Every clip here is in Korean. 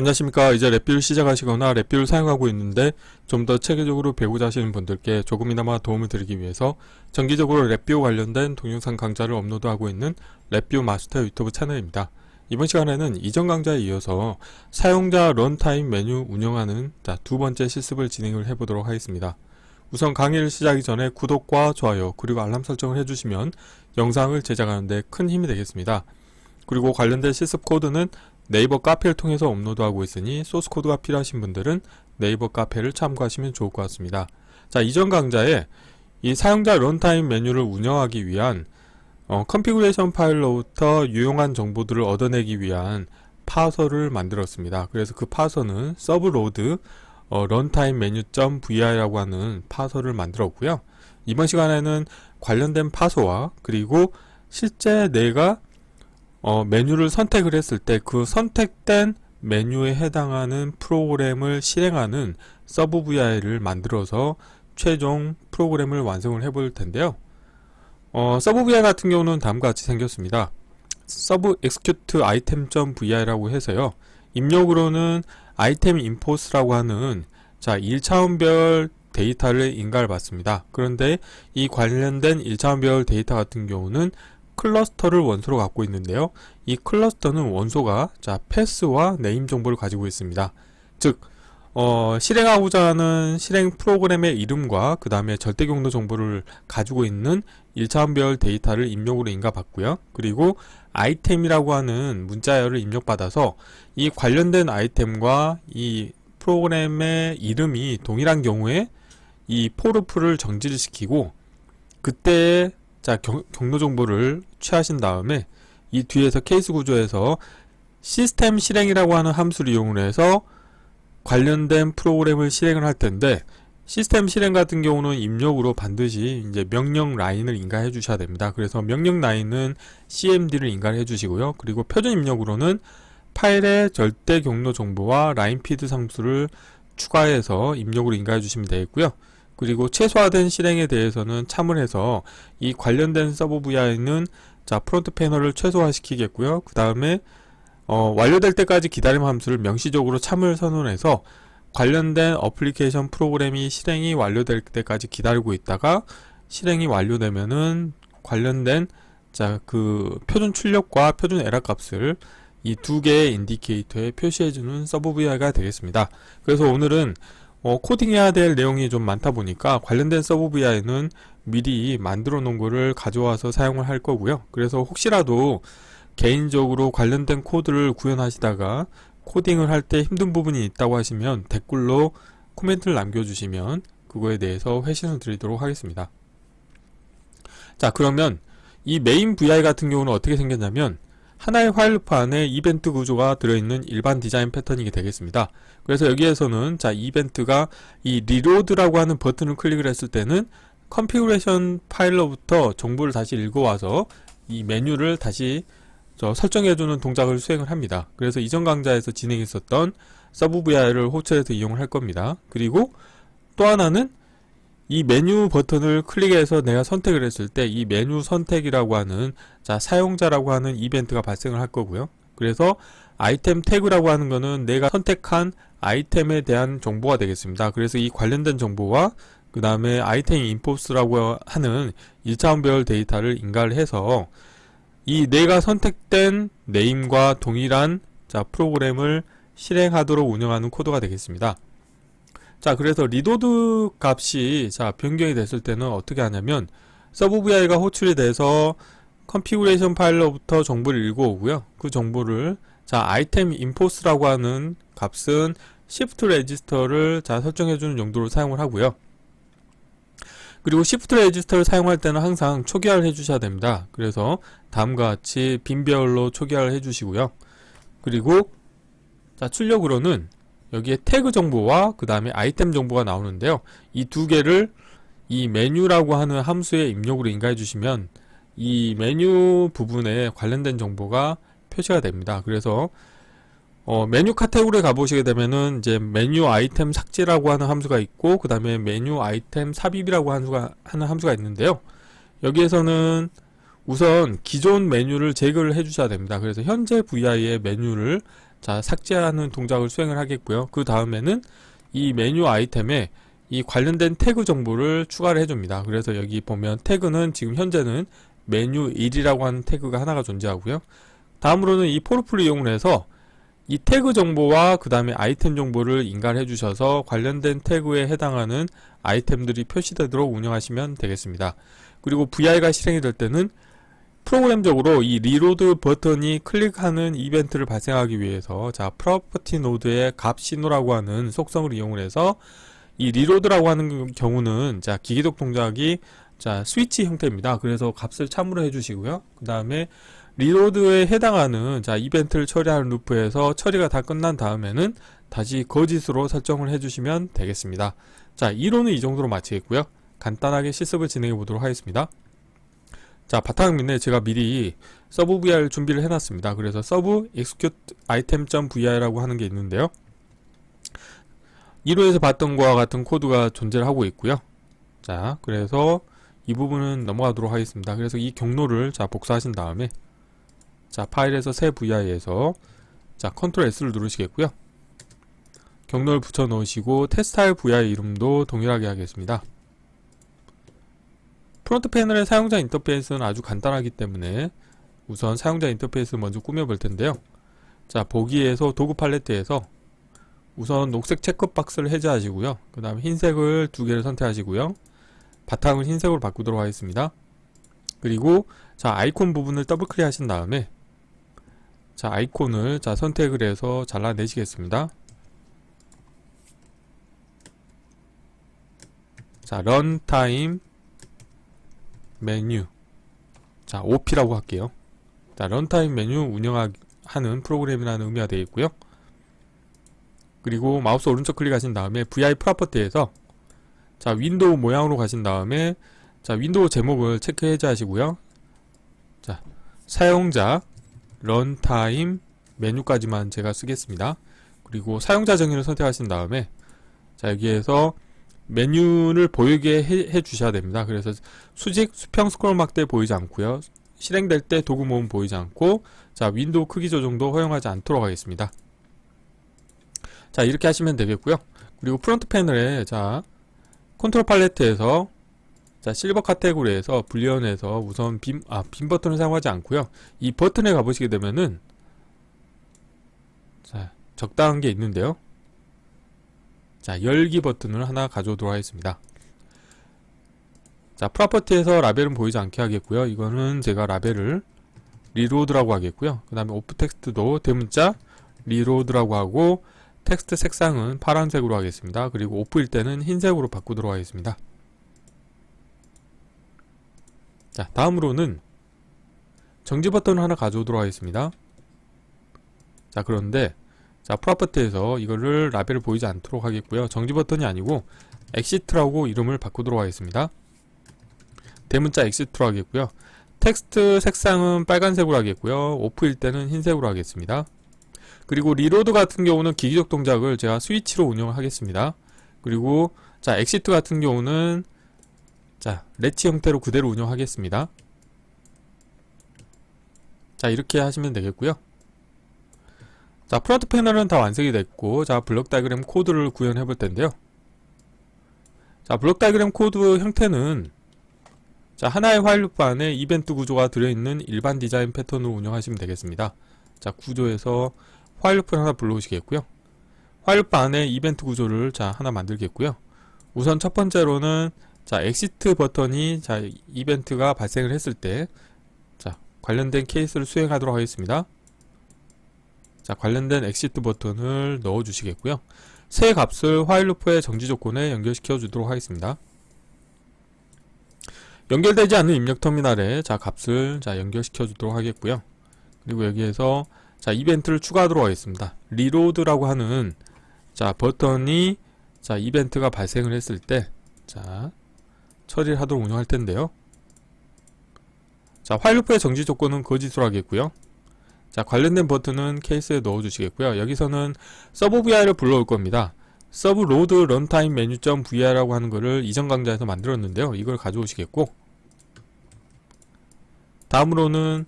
안녕하십니까. 이제 랩뷰를 시작하시거나 랩뷰를 사용하고 있는데 좀 더 체계적으로 배우자 하시는 분들께 조금이나마 도움을 드리기 위해서 정기적으로 랩뷰 관련된 동영상 강좌를 업로드하고 있는 랩뷰 마스터 유튜브 채널입니다. 이번 시간에는 이전 강좌에 이어서 사용자 런타임 메뉴 운영하는 두 번째 실습을 진행을 해보도록 하겠습니다. 우선 강의를 시작하기 전에 구독과 좋아요 그리고 알람 설정을 해주시면 영상을 제작하는 데 큰 힘이 되겠습니다. 그리고 관련된 실습 코드는 네이버 카페를 통해서 업로드하고 있으니 소스 코드가 필요하신 분들은 네이버 카페를 참고하시면 좋을 것 같습니다. 자, 이전 강좌에 이 사용자 런타임 메뉴를 운영하기 위한 컨피그레이션 파일로부터 유용한 정보들을 얻어내기 위한 파서를 만들었습니다. 그래서 그 파서는 서브로드 런타임 메뉴.vir라고 하는 파서를 만들었고요. 이번 시간에는 관련된 파서와 그리고 실제 내가 메뉴를 선택을 했을 때 그 선택된 메뉴에 해당하는 프로그램을 실행하는 서브 VI를 만들어서 최종 프로그램을 완성을 해볼 텐데요. 서브 VI 같은 경우는 다음과 같이 생겼습니다. 서브 execute item.vi라고 해서요. 입력으로는 item import라고 하는 1차원별 데이터를 인가를 받습니다. 그런데 이 관련된 1차원별 데이터 같은 경우는 클러스터를 원소로 갖고 있는데요. 이 클러스터는 원소가 패스와 네임 정보를 가지고 있습니다. 즉 실행하고자 하는 실행 프로그램의 이름과 그 다음에 절대 경로 정보를 가지고 있는 1차원별 데이터를 입력으로 인가받고요. 그리고 아이템이라고 하는 문자열을 입력받아서 이 관련된 아이템과 이 프로그램의 이름이 동일한 경우에 이 forF를 정지를 시키고 그때의 경로 정보를 취하신 다음에 이 뒤에서 케이스 구조에서 시스템 실행이라고 하는 함수를 이용을 해서 관련된 프로그램을 실행을 할 텐데, 시스템 실행 같은 경우는 입력으로 반드시 이제 명령 라인을 인가해 주셔야 됩니다. 그래서 명령 라인은 cmd를 인가해 주시고요. 그리고 표준 입력으로는 파일의 절대 경로 정보와 라인 피드 상수를 추가해서 입력으로 인가해 주시면 되겠고요. 그리고 최소화된 실행에 대해서는 참을해서 이 관련된 서브 VI는 프론트 패널을 최소화시키겠고요. 그 다음에 완료될 때까지 기다림 함수를 명시적으로 참을 선언해서 관련된 어플리케이션 프로그램이 실행이 완료될 때까지 기다리고 있다가 실행이 완료되면은 관련된 그 표준 출력과 표준 에러 값을 이 두 개의 인디케이터에 표시해주는 서브 VI가 되겠습니다. 그래서 오늘은 코딩해야 될 내용이 좀 많다 보니까 관련된 서브 VI는 미리 만들어 놓은 거를 가져와서 사용을 할 거고요. 그래서 혹시라도 개인적으로 관련된 코드를 구현하시다가 코딩을 할 때 힘든 부분이 있다고 하시면 댓글로 코멘트를 남겨주시면 그거에 대해서 회신을 드리도록 하겠습니다. 자, 그러면 이 메인 VI 같은 경우는 어떻게 생겼냐면 하나의 화일루프 안에 이벤트 구조가 들어있는 일반 디자인 패턴이 되겠습니다. 그래서 여기에서는 이벤트가 이 리로드라고 하는 버튼을 클릭을 했을 때는 컨피그레이션 파일로부터 정보를 다시 읽어와서 이 메뉴를 다시 설정해주는 동작을 수행을 합니다. 그래서 이전 강좌에서 진행했었던 서브 VI를 호출해서 이용을 할 겁니다. 그리고 또 하나는 이 메뉴 버튼을 클릭해서 내가 선택을 했을 때 이 메뉴 선택이라고 하는 사용자라고 하는 이벤트가 발생을 할 거고요. 그래서 아이템 태그라고 하는 거는 내가 선택한 아이템에 대한 정보가 되겠습니다. 그래서 이 관련된 정보와 그 다음에 아이템 인포스라고 하는 1차원별 데이터를 인가를 해서 이 내가 선택된 네임과 동일한 프로그램을 실행하도록 운영하는 코드가 되겠습니다. 그래서 리로드 값이 변경이 됐을 때는 어떻게 하냐면 서브 VI가 호출이 돼서 컨피그레이션 파일로부터 정보를 읽어오고요. 그 정보를 아이템 인포스라고 하는 값은 시프트 레지스터를 설정해주는 용도로 사용을 하고요. 그리고 시프트 레지스터를 사용할 때는 항상 초기화를 해주셔야 됩니다. 그래서 다음과 같이 빈배열로 초기화를 해주시고요. 그리고 출력으로는 여기에 태그 정보와 그 다음에 아이템 정보가 나오는데요. 이 두 개를 이 메뉴라고 하는 함수에 입력으로 인가해 주시면 이 메뉴 부분에 관련된 정보가 표시가 됩니다. 그래서 메뉴 카테고리에 가보시게 되면은 이제 메뉴 아이템 삭제라고 하는 함수가 있고 그 다음에 메뉴 아이템 삽입이라고 하는 함수가 있는데요. 여기에서는 우선 기존 메뉴를 제거를 해주셔야 됩니다. 그래서 현재 VI의 메뉴를 자, 삭제하는 동작을 수행을 하겠고요. 그 다음에는 이 메뉴 아이템에 이 관련된 태그 정보를 추가를 해줍니다. 그래서 여기 보면 태그는 지금 현재는 메뉴 1이라고 하는 태그가 하나가 존재하고요. 다음으로는 이 포르프를 이용을 해서 이 태그 정보와 그 다음에 아이템 정보를 인가해 주셔서 관련된 태그에 해당하는 아이템들이 표시되도록 운영하시면 되겠습니다. 그리고 VI가 실행이 될 때는 프로그램적으로 이 리로드 버튼이 클릭하는 이벤트를 발생하기 위해서 자, 프로퍼티 노드의 값 신호라고 하는 속성을 이용을 해서 이 리로드라고 하는 경우는 자, 기계적 동작이 자, 스위치 형태입니다. 그래서 값을 참으로 해주시고요. 그 다음에 리로드에 해당하는 자, 이벤트를 처리하는 루프에서 처리가 다 끝난 다음에는 다시 거짓으로 설정을 해주시면 되겠습니다. 자, 이론은 이 정도로 마치겠고요. 간단하게 실습을 진행해 보도록 하겠습니다. 자, 바탕화면에 제가 미리 서브 VI를 준비를 해놨습니다. 그래서 서브 execute item.vi라고 하는 게 있는데요. 1호에서 봤던 것과 같은 코드가 존재를 하고 있고요. 자, 그래서 이 부분은 넘어가도록 하겠습니다. 그래서 이 경로를 자, 복사하신 다음에 자, 파일에서 새 VI에서 자, 컨트롤 S를 누르시겠고요. 경로를 붙여 넣으시고 테스트할 VI 이름도 동일하게 하겠습니다. 프론트 패널의 사용자 인터페이스는 아주 간단하기 때문에 우선 사용자 인터페이스를 먼저 꾸며 볼 텐데요. 자, 보기에서 도구 팔레트에서 우선 녹색 체크박스를 해제하시고요. 그 다음에 흰색을 두 개를 선택하시고요. 바탕을 흰색으로 바꾸도록 하겠습니다. 그리고 자, 아이콘 부분을 더블 클릭 하신 다음에 자, 아이콘을 자, 선택을 해서 잘라내시겠습니다. 자, 런타임 메뉴 자, OP라고 할게요. 자, 런타임 메뉴 운영하는 프로그램이라는 의미가 되어 있고요. 그리고 마우스 오른쪽 클릭하신 다음에 VI 프로퍼티에서 자, 윈도우 모양으로 가신 다음에 자, 윈도우 제목을 체크 해제하시고요. 자, 사용자 런타임 메뉴까지만 제가 쓰겠습니다. 그리고 사용자 정의를 선택하신 다음에 자, 여기에서 메뉴를 보이게 해 주셔야 됩니다. 그래서 수직 수평 스크롤 막대 보이지 않고요. 실행될 때 도구 모음 보이지 않고 자, 윈도우 크기 조정도 허용하지 않도록 하겠습니다. 자, 이렇게 하시면 되겠고요. 그리고 프론트 패널에 자, 컨트롤 팔레트에서 자, 실버 카테고리에서 불리언에서 우선 빔 버튼을 사용하지 않고요. 이 버튼에 가보시게 되면은 자, 적당한 게 있는데요. 자, 열기 버튼을 하나 가져오도록 하겠습니다. 자, 프로퍼티에서 라벨은 보이지 않게 하겠고요. 이거는 제가 라벨을 리로드라고 하겠고요. 그 다음에 오프 텍스트도 대문자 리로드라고 하고 텍스트 색상은 파란색으로 하겠습니다. 그리고 오프일 때는 흰색으로 바꾸도록 하겠습니다. 자, 다음으로는 정지 버튼을 하나 가져오도록 하겠습니다. 자, 그런데 자, 프로퍼티에서 이거를 라벨을 보이지 않도록 하겠고요. 정지 버튼이 아니고 엑시트라고 이름을 바꾸도록 하겠습니다. 대문자 엑시트로 하겠고요. 텍스트 색상은 빨간색으로 하겠고요. 오프일 때는 흰색으로 하겠습니다. 그리고 리로드 같은 경우는 기기적 동작을 제가 스위치로 운영을 하겠습니다. 그리고 자, 엑시트 같은 경우는 자, 레치 형태로 그대로 운영하겠습니다. 자, 이렇게 하시면 되겠고요. 자, 프론트 패널은 다 완성이 됐고 자, 블록 다이그램 코드를 구현해 볼 텐데요. 자, 블록 다이그램 코드 형태는 자, 하나의 화일 루프 안에 이벤트 구조가 들어있는 일반 디자인 패턴으로 운영하시면 되겠습니다. 자, 구조에서 화일 루프를 하나 불러오시겠고요. 화일 루프 안에 이벤트 구조를 자, 하나 만들겠고요. 우선 첫 번째로는 자, 엑시트 버튼이 자, 이벤트가 발생을 했을 때 자, 관련된 케이스를 수행하도록 하겠습니다. 자, 관련된 엑시트 버튼을 넣어 주시겠고요. 새 값을 화일 루프의 정지 조건에 연결시켜 주도록 하겠습니다. 연결되지 않는 입력 터미널에 자, 값을 자, 연결시켜 주도록 하겠고요. 그리고 여기에서 자, 이벤트를 추가하도록 하겠습니다. 리로드라고 하는 자, 버튼이 자, 이벤트가 발생을 했을 때 자, 처리를 하도록 운영할 텐데요. 자, 화일 루프의 정지 조건은 거짓으로 하겠고요. 자, 관련된 버튼은 케이스에 넣어 주시겠고요. 여기서는 서브 VI를 불러올 겁니다. 서브 로드 런타임 메뉴.vi라고 하는 거를 이전 강좌에서 만들었는데요. 이걸 가져오시겠고, 다음으로는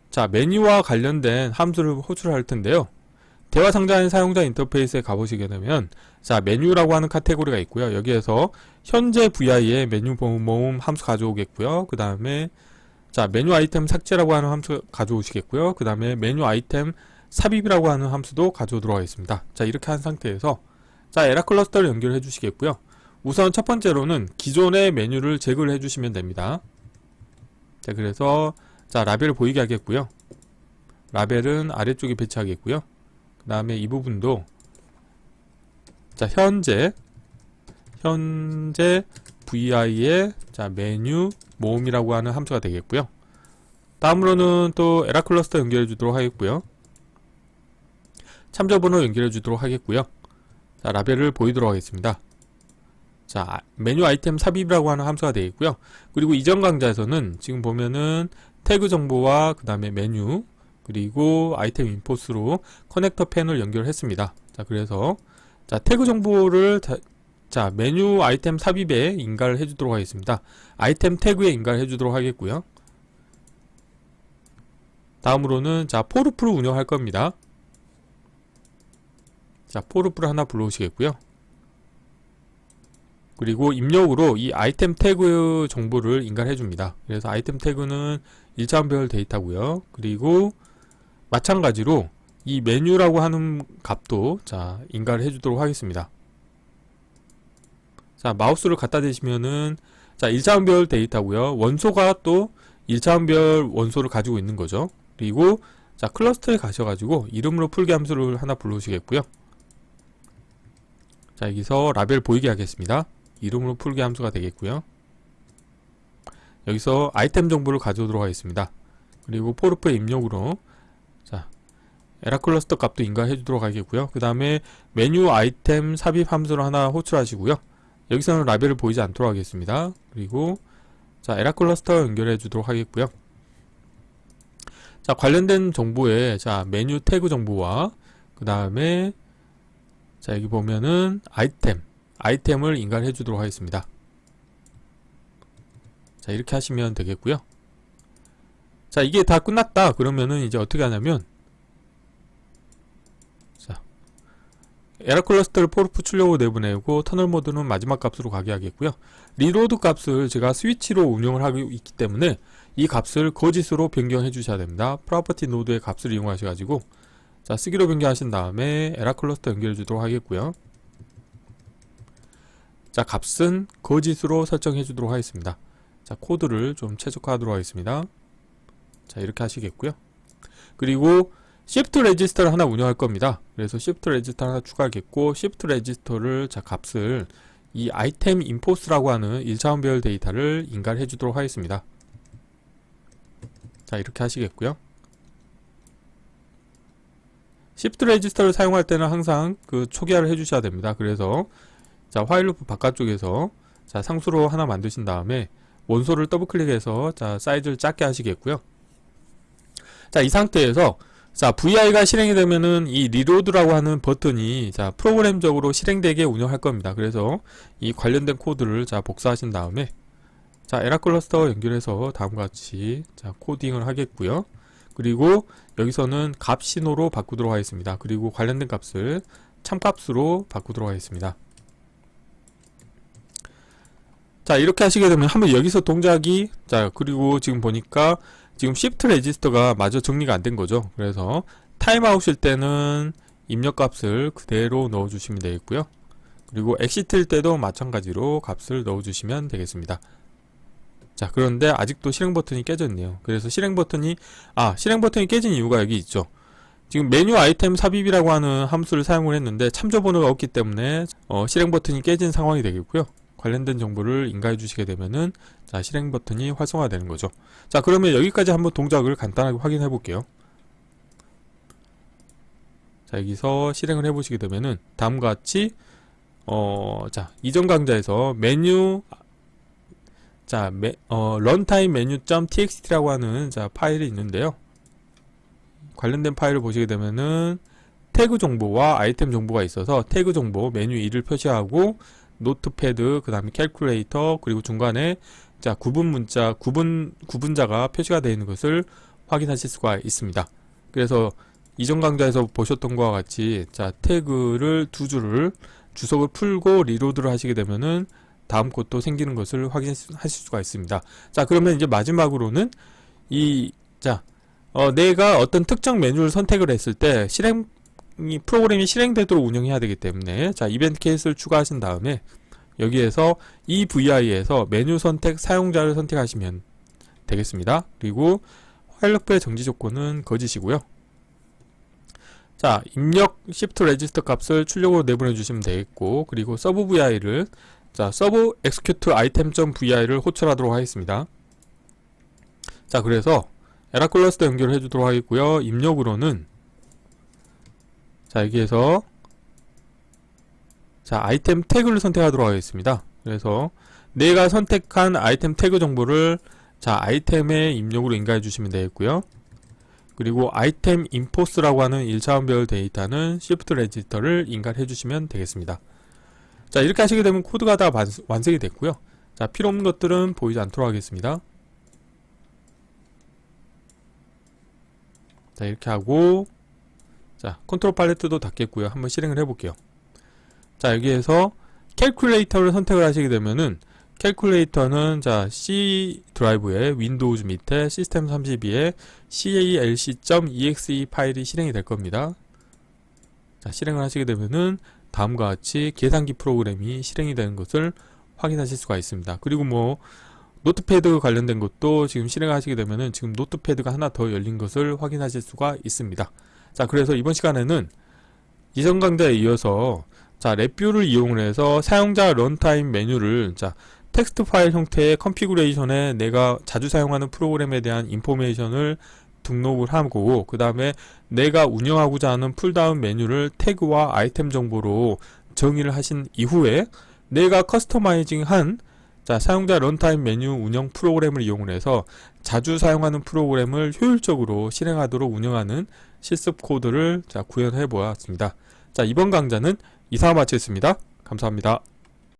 자, 메뉴와 관련된 함수를 호출할 텐데요. 대화 상자인 사용자 인터페이스에 가보시게 되면 자 메뉴라고 하는 카테고리가 있고요. 여기에서 현재 VI의 메뉴 모음 함수 가져오겠고요. 그 다음에 자 메뉴 아이템 삭제라고 하는 함수 가져오시겠고요. 그 다음에 메뉴 아이템 삽입이라고 하는 함수도 가져오도록 하겠습니다. 자 이렇게 한 상태에서 자 에라 클러스터를 연결해 주시겠고요. 우선 첫 번째로는 기존의 메뉴를 제거를 해 주시면 됩니다. 자 그래서 자 라벨을 보이게 하겠고요. 라벨은 아래쪽에 배치하겠고요. 그 다음에 이 부분도 자 현재 VI의 자 메뉴 모음이라고 하는 함수가 되겠고요. 다음으로는 또 에라 클러스터 연결해 주도록 하겠고요. 참조번호 연결해 주도록 하겠고요. 자 라벨을 보이도록 하겠습니다. 자 메뉴 아이템 삽입이라고 하는 함수가 되겠고요. 그리고 이전 강좌에서는 지금 보면은 태그 정보와 그 다음에 메뉴 그리고 아이템 인포스로 커넥터 펜을 연결했습니다. 자 그래서 자 태그 정보를 자 메뉴 아이템 삽입에 인가를 해주도록 하겠습니다. 아이템 태그에 인가를 해주도록 하겠고요. 다음으로는 자 포루프를 운영할 겁니다. 자 포루프를 하나 불러오시겠고요. 그리고 입력으로 이 아이템 태그 정보를 인가를 해줍니다. 그래서 아이템 태그는 1차원별 데이터고요. 그리고 마찬가지로 이 메뉴라고 하는 값도 자 인가를 해주도록 하겠습니다. 자 마우스를 갖다 대시면은 자 1차원별 데이터고요. 원소가 또 1차원별 원소를 가지고 있는 거죠. 그리고 자 클러스터에 가셔가지고 이름으로 풀기 함수를 하나 불러오시겠고요. 자 여기서 라벨 보이게 하겠습니다. 이름으로 풀기 함수가 되겠고요. 여기서 아이템 정보를 가져오도록 하겠습니다. 그리고 포르프의 입력으로 자 에라 클러스터 값도 인가해 주도록 하겠고요. 그 다음에 메뉴 아이템 삽입 함수를 하나 호출하시고요. 여기서는 라벨을 보이지 않도록 하겠습니다. 그리고 자 에라 클러스터 연결해 주도록 하겠고요. 자 관련된 정보에 자 메뉴 태그 정보와 그 다음에 자 여기 보면은 아이템을 인가를 해주도록 하겠습니다. 자 이렇게 하시면 되겠고요. 자 이게 다 끝났다 그러면은 이제 어떻게 하냐면 자 에라 클러스터를 포르프 출력으로 내보내고 터널 모드는 마지막 값으로 가게 하겠고요. 리로드 값을 제가 스위치로 운영을 하고 있기 때문에 이 값을 거짓으로 변경해 주셔야 됩니다. 프로퍼티 노드의 값을 이용하셔가지고 자 쓰기로 변경하신 다음에 에라 클러스터 연결해 주도록 하겠고요. 자 값은 거짓으로 설정해 주도록 하겠습니다. 자 코드를 좀 최적화하도록 하겠습니다. 자 이렇게 하시겠고요. 그리고 shift 레지스터를 하나 운영할 겁니다. 그래서 shift 레지스터 하나 추가하겠고 shift 레지스터를 자 값을 이 아이템 인포스라고 하는 1차원별 데이터를 인가를 해주도록 하겠습니다. 자 이렇게 하시겠고요. shift 레지스터를 사용할 때는 항상 그 초기화를 해주셔야 됩니다. 그래서 자 화일 루프 바깥쪽에서 자 상수로 하나 만드신 다음에 원소를 더블 클릭해서 자 사이즈를 작게 하시겠고요. 자 이 상태에서 자 VI가 실행이 되면은 이 리로드라고 하는 버튼이 자 프로그램적으로 실행되게 운영할 겁니다. 그래서 이 관련된 코드를 자 복사하신 다음에 자 에라 클러스터 연결해서 다음과 같이 자 코딩을 하겠고요. 그리고 여기서는 값 신호로 바꾸도록 하겠습니다. 그리고 관련된 값을 참값으로 바꾸도록 하겠습니다. 자 이렇게 하시게 되면 한번 여기서 동작이 자 그리고 지금 보니까 지금 shift 레지스터가 마저 정리가 안 된 거죠. 그래서 타임아웃일 때는 입력값을 그대로 넣어 주시면 되겠고요. 그리고 엑시트일 때도 마찬가지로 값을 넣어 주시면 되겠습니다. 자 그런데 아직도 실행 버튼이 깨졌네요. 그래서 실행 버튼이 깨진 이유가 여기 있죠. 지금 메뉴 아이템 삽입이라고 하는 함수를 사용을 했는데 참조 번호가 없기 때문에 실행 버튼이 깨진 상황이 되겠고요. 관련된 정보를 인가해 주시게 되면은 자 실행 버튼이 활성화되는 거죠. 자 그러면 여기까지 한번 동작을 간단하게 확인해 볼게요. 자 여기서 실행을 해 보시게 되면은 다음과 같이 자 이전 강좌에서 메뉴 자 런타임 메뉴.txt라고 하는 자 파일이 있는데요. 관련된 파일을 보시게 되면은 태그 정보와 아이템 정보가 있어서 태그 정보 메뉴 2를 표시하고 노트패드, 그 다음에 캘큘레이터, 그리고 중간에 자 구분자가 표시가 되어 있는 것을 확인하실 수가 있습니다. 그래서 이전 강좌에서 보셨던 것과 같이 자 태그를 두 줄을 주석을 풀고 리로드를 하시게 되면은 다음 곳도 생기는 것을 확인하실 수가 있습니다. 자 그러면 이제 마지막으로는 내가 어떤 특정 메뉴를 선택을 했을 때 프로그램이 실행되도록 운영해야 되기 때문에 자 이벤트 케이스를 추가하신 다음에 여기에서 이 VI에서 메뉴 선택 사용자를 선택하시면 되겠습니다. 그리고 파일 럭브의 정지 조건은 거짓이고요. 자 입력 shift register 값을 출력으로 내보내 주시면 되겠고, 그리고 서브 VI를 자 서브 execute item.vi를 호출하도록 하겠습니다. 자 그래서 에라클러스터 연결을 해주도록 하겠고요. 입력으로는 자 여기에서 자 아이템 태그를 선택하도록 하겠습니다. 그래서 내가 선택한 아이템 태그 정보를 자 아이템의 입력으로 인가해 주시면 되겠고요. 그리고 아이템 인포스라고 하는 1차원별 데이터는 shift register를 인가해 주시면 되겠습니다. 자 이렇게 하시게 되면 코드가 다 완성이 됐고요. 자 필요 없는 것들은 보이지 않도록 하겠습니다. 자 이렇게 하고 자 컨트롤 팔레트도 닫겠고요. 한번 실행을 해볼게요. 자 여기에서 캘큘레이터를 선택을 하시게 되면은 캘큘레이터는 자 C 드라이브의 윈도우즈 밑에 시스템 32에 calc.exe 파일이 실행이 될 겁니다. 자 실행을 하시게 되면은 다음과 같이 계산기 프로그램이 실행이 되는 것을 확인하실 수가 있습니다. 그리고 뭐 노트패드 관련된 것도 지금 실행하시게 되면은 지금 노트패드가 하나 더 열린 것을 확인하실 수가 있습니다. 자 그래서 이번 시간에는 이전 강좌에 이어서 자 랩뷰를 이용을 해서 사용자 런타임 메뉴를 자 텍스트 파일 형태의 컨피그레이션에 내가 자주 사용하는 프로그램에 대한 인포메이션을 등록을 하고, 그 다음에 내가 운영하고자 하는 풀다운 메뉴를 태그와 아이템 정보로 정의를 하신 이후에 내가 커스터마이징한 자 사용자 런타임 메뉴 운영 프로그램을 이용을 해서 자주 사용하는 프로그램을 효율적으로 실행하도록 운영하는 실습 코드를 자 구현해 보았습니다. 자 이번 강좌는 이상 마치겠습니다. 감사합니다.